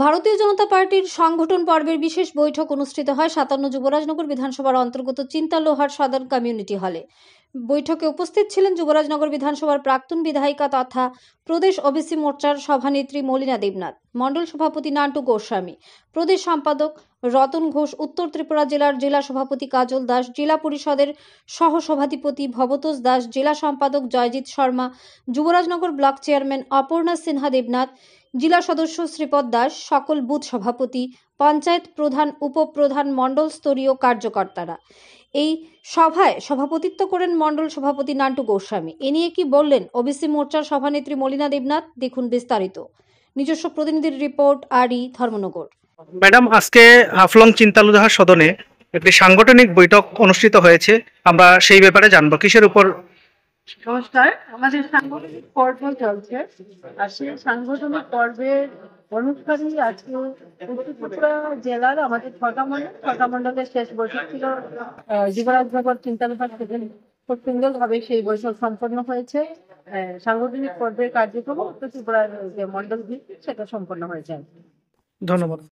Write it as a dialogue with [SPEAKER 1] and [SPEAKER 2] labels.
[SPEAKER 1] ভারতীয় জনতা পার্টির সংগঠন পর্বের বিশেষ বৈঠক অনুষ্ঠিত হয় ৫৭ যুবরাজনগর বিধানসভার অন্তর্গত চিন্তালোহার সদর কমিউনিটি হলে। বৈঠকে উপস্থিত ছিলেন যুবরাজনগর বিধানসভার প্রাক্তন বিধায়িকা তথা প্রদেশ ওবিসি মোর্চার সভানেত্রী মলিনা দেবনাথ, মণ্ডল সভাপতি নান্টু গোস্বামী, প্রদেশ সম্পাদক রতন ঘোষ, উত্তর ত্রিপুরা জেলার জেলা সভাপতি কাজল দাস, জেলা পরিষদের সহসভাধিপতি ভবতোষ দাস, জেলা সম্পাদক জয়জিৎ শর্মা, যুবরাজনগর ব্লক চেয়ারম্যান অপর্ণা সিনহা দেবনাথ, জেলা সদস্য শ্রীপদ দাস, সকল বুথ সভাপতি, পঞ্চায়েত প্রধান, উপপ্রধান, মণ্ডল স্তরীয় কার্যকর্তারা। এই সভায় সভাপতিত্ব করেন মণ্ডল সভাপতি নান্টু গোস্বামী। এ নিয়ে কি বললেন ওবিসি মোর্চার সভানেত্রী মলিনা দেবনাথ, দেখুন বিস্তারিত। নিজস্ব প্রতিনিধির রিপোর্ট, আরই ধর্মনগর।
[SPEAKER 2] ম্যাডাম, আজকে হাফলং চিন্তালুধার সদনে একটি সাংগঠনিক বৈঠক অনুষ্ঠিত হয়েছে, আমরা সেই ব্যাপারে জানবো। কিসের উপর?
[SPEAKER 3] নমস্কার, আমাদের সাংগঠনিক পর্ব চলছে আর সেই সাংগঠনিক পর্বের অনুষ্ঠানই আজকে উত্তর ত্রিপুরা জেলার আমাদের ছটা মণ্ডলের শেষ বৈঠক ছিল। যুবরাজনগর চিন্তালুধার খুব সুন্দরভাবে সেই বৈঠক সম্পন্ন হয়েছে। সাংগঠনিক পর্বের কার্যক্রম উত্তর ত্রিপুরার যে মণ্ডল ভিত্তিক সেটা সম্পন্ন হয়েছে।
[SPEAKER 2] ধন্যবাদ।